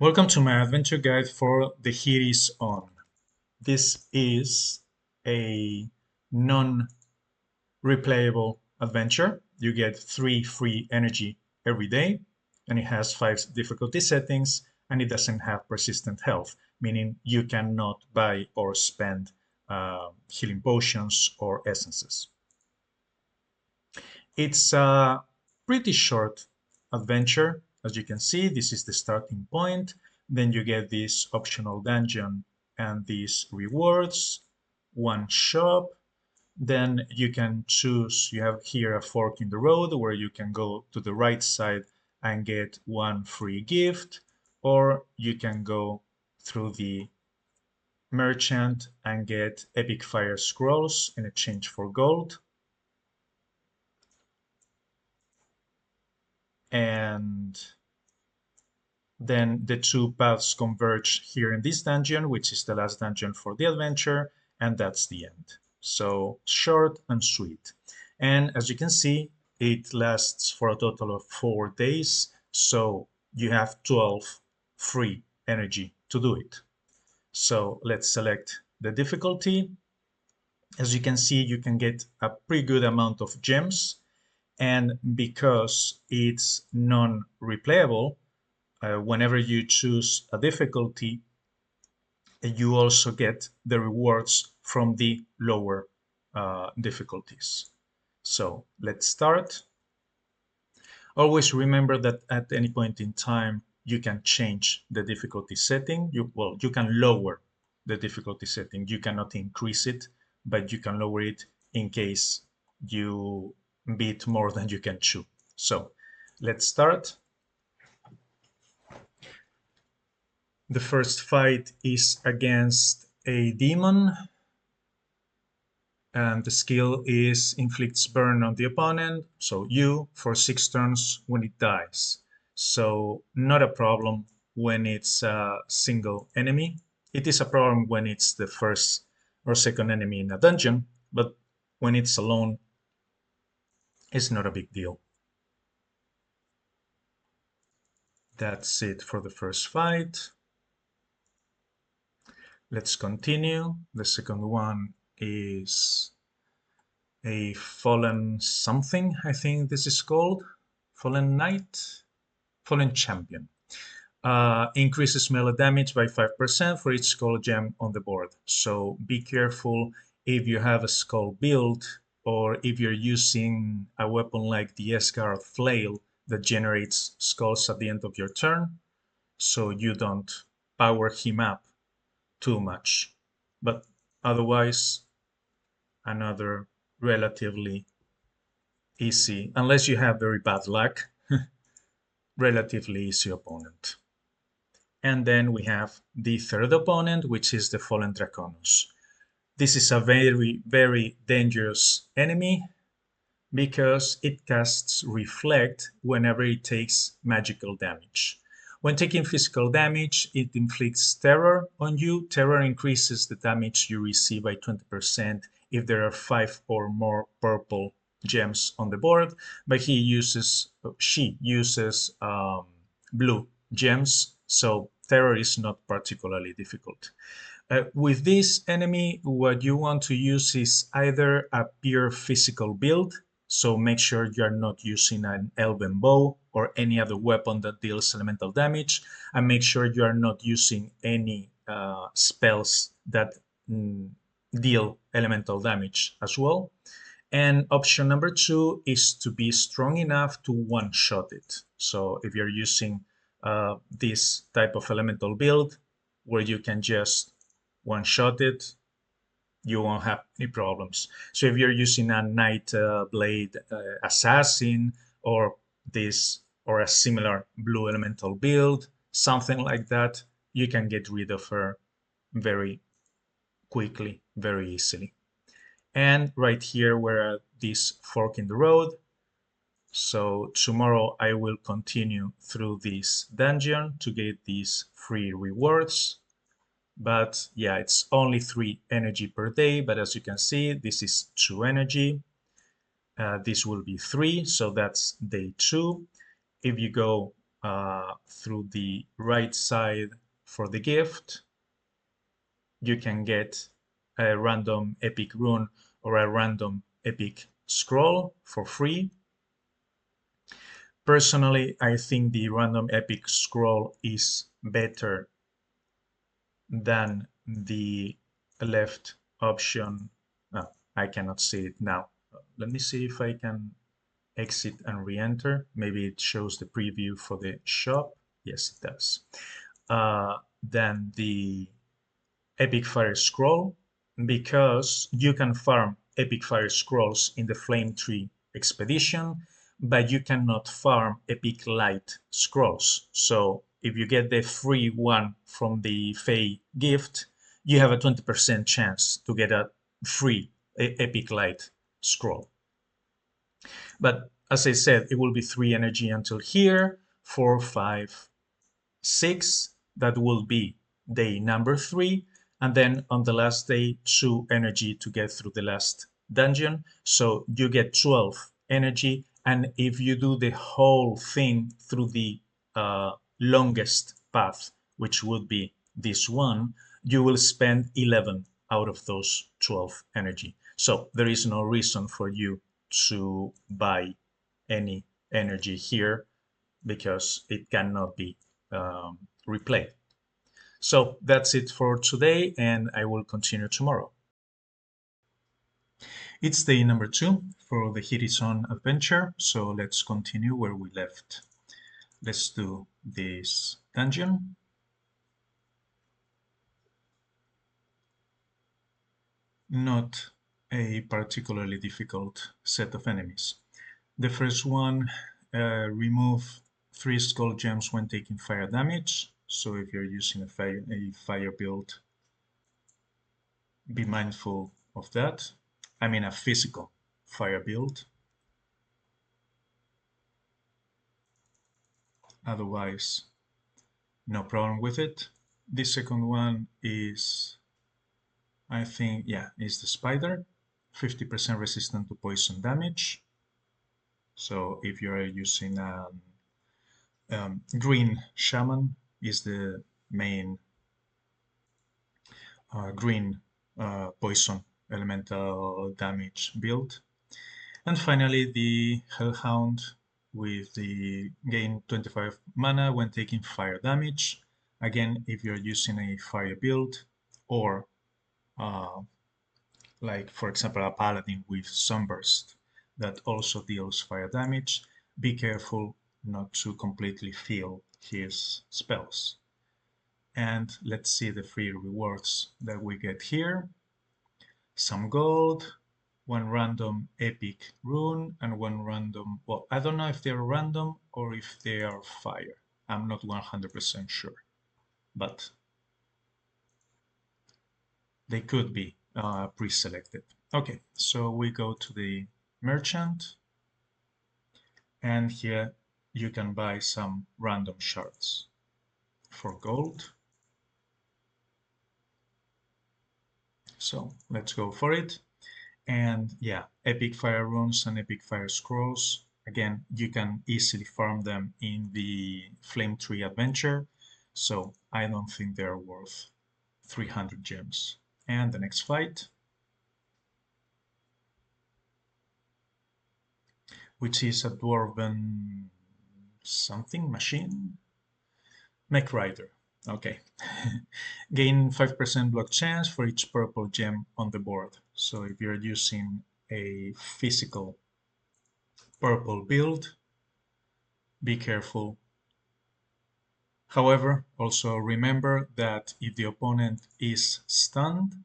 Welcome to my adventure guide for The Heat is On. This is a non-replayable adventure. You get 3 free energy every day, and it has 5 difficulty settings, and it doesn't have persistent health, meaning you cannot buy or spend healing potions or essences. It's a pretty short adventure. As you can see, this is the starting point. Then you get this optional dungeon and these rewards, one shop. Then you can choose, you have here a fork in the road where you can go to the right side and get one free gift, or you can go through the merchant and get epic fire scrolls in exchange for gold. And then the two paths converge here in this dungeon, which is the last dungeon for the adventure, and that's the end. So short and sweet. And as you can see, it lasts for a total of 4 days, so you have 12 free energy to do it. So let's select the difficulty. As you can see, you can get a pretty good amount of gems, and because it's non-replayable, whenever you choose a difficulty, you also get the rewards from the lower difficulties. So let's start. Always remember that at any point in time, you can change the difficulty setting. You can lower the difficulty setting. You cannot increase it, but you can lower it in case you beat more than you can chew. So let's start. The first fight is against a demon, and the skill is inflicts burn on the opponent, so you, for 6 turns when it dies. So not a problem when it's a single enemy. It is a problem when it's the first or second enemy in a dungeon, but when it's alone, it's not a big deal. That's it for the first fight. Let's continue. The second one is a fallen something, I think this is called. Fallen Knight? Fallen Champion. Increases melee damage by 5% for each skull gem on the board. So be careful if you have a skull build, or if you're using a weapon like the Esgard Flail that generates skulls at the end of your turn, so you don't power him up too much. But otherwise, another relatively easy, unless you have very bad luck, relatively easy opponent. And then we have the third opponent, which is the Fallen Draconus. This is a very, very dangerous enemy because it casts Reflect whenever it takes magical damage. When taking physical damage, it inflicts terror on you. Terror increases the damage you receive by 20% if there are 5 or more purple gems on the board, but she uses blue gems, so terror is not particularly difficult. With this enemy, what you want to use is either a pure physical build, so make sure you're not using an elven bow or any other weapon that deals elemental damage, and make sure you are not using any spells that deal elemental damage as well. And option number 2 is to be strong enough to one-shot it. So if you're using this type of elemental build where you can just one-shot it, you won't have any problems. So if you're using a Night Blade Assassin or a similar blue elemental build, something like that, you can get rid of her very quickly, very easily. And right here we're at this fork in the road. So tomorrow I will continue through this dungeon to get these free rewards. But yeah, it's only 3 energy per day, but as you can see, this is 2 energy. This will be 3, so that's day 2. If you go through the right side for the gift, you can get a random epic rune or a random epic scroll for free. Personally, I think the random epic scroll is better than the left option. No, I cannot see it now. Let me see if I can exit and re-enter. Maybe it shows the preview for the shop. Yes, it does. Then the Epic Fire Scroll, because you can farm Epic Fire Scrolls in the Flame Tree Expedition, but you cannot farm Epic Light Scrolls. So if you get the free one from the Fey gift, you have a 20% chance to get a free Epic Light Scroll. But as I said, it will be 3 energy until here, 4, 5, 6. That will be day number 3. And then on the last day, 2 energy to get through the last dungeon. So you get 12 energy. And if you do the whole thing through the longest path, which would be this one, you will spend 11 out of those 12 energy. So there is no reason for you to buy any energy here because it cannot be replayed. So that's it for today, and I will continue tomorrow. It's day number 2 for the Hirizon adventure, so let's continue where we left. Let's do this dungeon. Not a particularly difficult set of enemies. The first one, remove 3 skull gems when taking fire damage. So if you're using a fire build, be mindful of that. I mean a physical fire build. Otherwise, no problem with it. The second one is, I think, yeah, is the spider. 50% resistant to poison damage. So if you're using a green shaman, is the main green poison elemental damage build. And finally, the Hellhound with the gain 25 mana when taking fire damage. Again, if you're using a fire build or like, for example, a paladin with Sunburst that also deals fire damage, be careful not to completely fill his spells. And let's see the free rewards that we get here. Some gold, 1 random epic rune, and 1 random, well, I don't know if they're random or if they are fire. I'm not 100% sure, but they could be pre-selected. Okay, so we go to the merchant, and here you can buy some random shards for gold. So let's go for it. And yeah, epic fire runes and epic fire scrolls. Again, you can easily farm them in the Flame Tree adventure. So I don't think they're worth 300 gems. And the next fight, which is a dwarven something machine, mech rider. Okay. Gain 5% block chance for each purple gem on the board. So if you're using a physical purple build, be careful. However, also remember that if the opponent is stunned,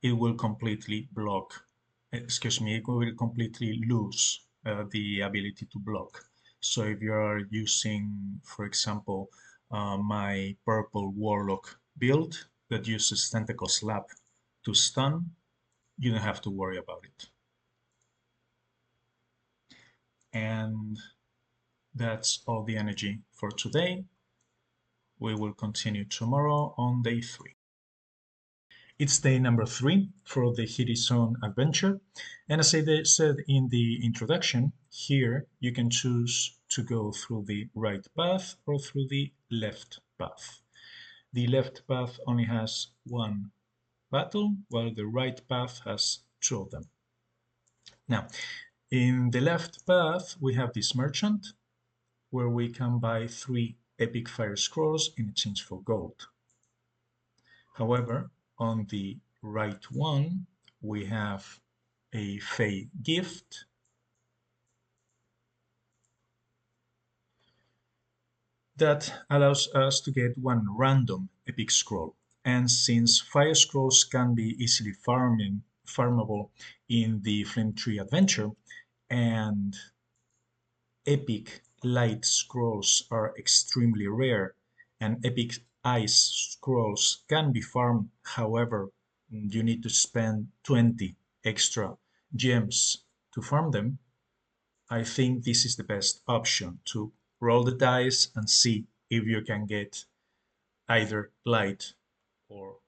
it will completely block, excuse me, it will completely lose the ability to block. So if you are using, for example, my purple warlock build that uses tentacle slap to stun, you don't have to worry about it. And that's all the energy for today. We will continue tomorrow on day 3. It's day number 3 for the Zone adventure. And as I said in the introduction, here you can choose to go through the right path or through the left path. The left path only has one battle, while the right path has two of them. Now, in the left path, we have this merchant where we can buy 3 epic fire scrolls in exchange for gold. However, on the right one, we have a Fey gift that allows us to get one random epic scroll. And since fire scrolls can be easily farmable in the Flame Tree adventure, and epic light scrolls are extremely rare, and epic ice scrolls can be farmed. However, you need to spend 20 extra gems to farm them. I think this is the best option to roll the dice and see if you can get either light or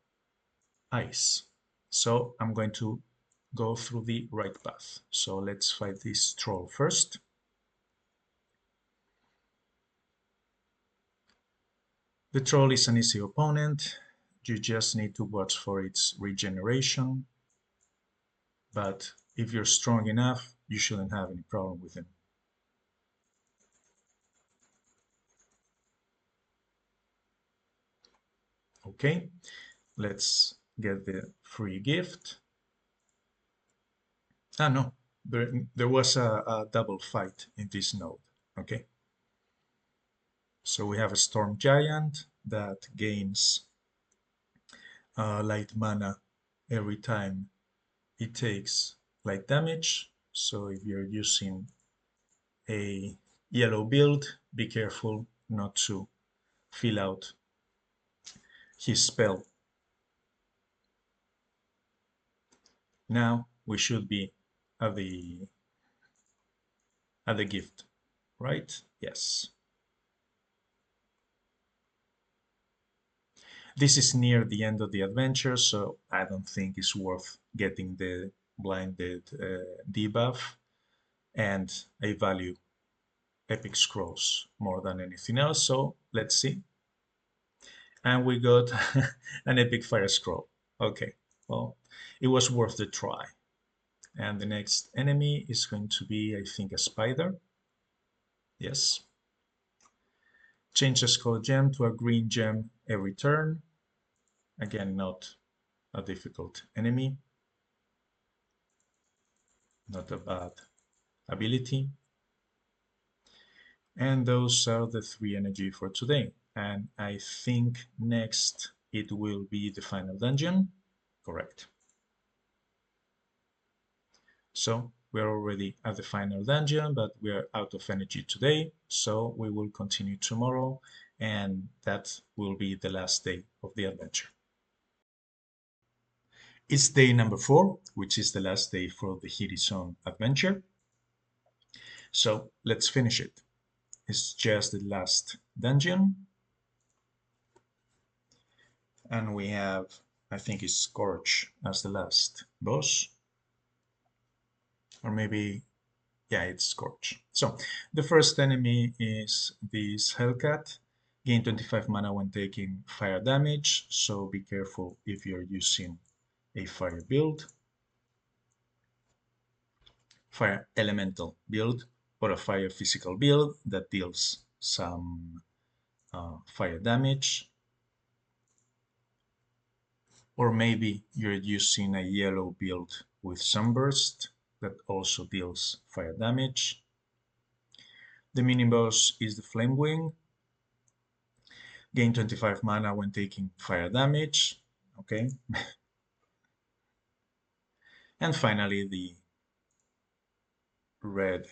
ice. So I'm going to go through the right path. So let's fight this troll first. The troll is an easy opponent. You just need to watch for its regeneration. But if you're strong enough, you shouldn't have any problem with him. Okay, let's get the free gift. Ah, no, there was a double fight in this node. Okay, so we have a Storm Giant that gains light mana every time it takes light damage. So if you're using a yellow build, be careful not to fill out his spell. Now we should be at the gift, right? Yes. This is near the end of the adventure, so I don't think it's worth getting the blinded debuff, and I value epic scrolls more than anything else, so let's see. And we got an epic fire scroll. Okay, well, it was worth the try. And the next enemy is going to be, I think, a spider. Yes. Change a skull gem to a green gem every turn. Again, not a difficult enemy. Not a bad ability. And those are the 3 energy for today. And I think next it will be the final dungeon. Correct. So we're already at the final dungeon, but we're out of energy today. So we will continue tomorrow, and that will be the last day of the adventure. It's day number 4, which is the last day for the Zone adventure. So let's finish it. It's just the last dungeon. And we have, I think it's Scorch as the last boss. Or maybe, yeah, it's Scorch. So the first enemy is this Hellcat. Gain 25 mana when taking fire damage, so be careful if you're using a fire build, fire elemental build, or a fire physical build that deals some fire damage. Or maybe you're using a yellow build with Sunburst that also deals fire damage. The mini boss is the Flame Wing. Gain 25 mana when taking fire damage. Okay. And finally, the red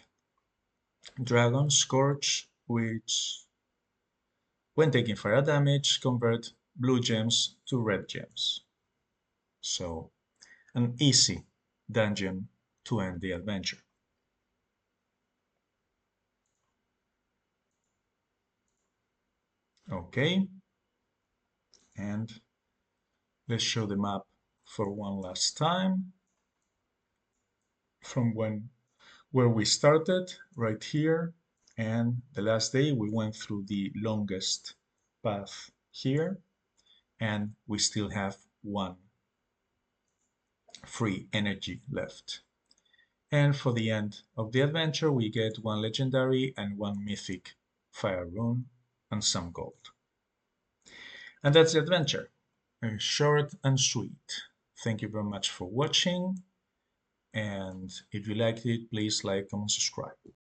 dragon Scorch, which when taking fire damage convert blue gems to red gems. So an easy dungeon to end the adventure. Okay, and let's show the map for one last time from where we started right here, and the last day we went through the longest path here, and we still have one free energy left. And for the end of the adventure, we get one legendary and one mythic fire rune and some gold. And that's the adventure. Short and sweet. Thank you very much for watching. And if you liked it, please like, comment, subscribe.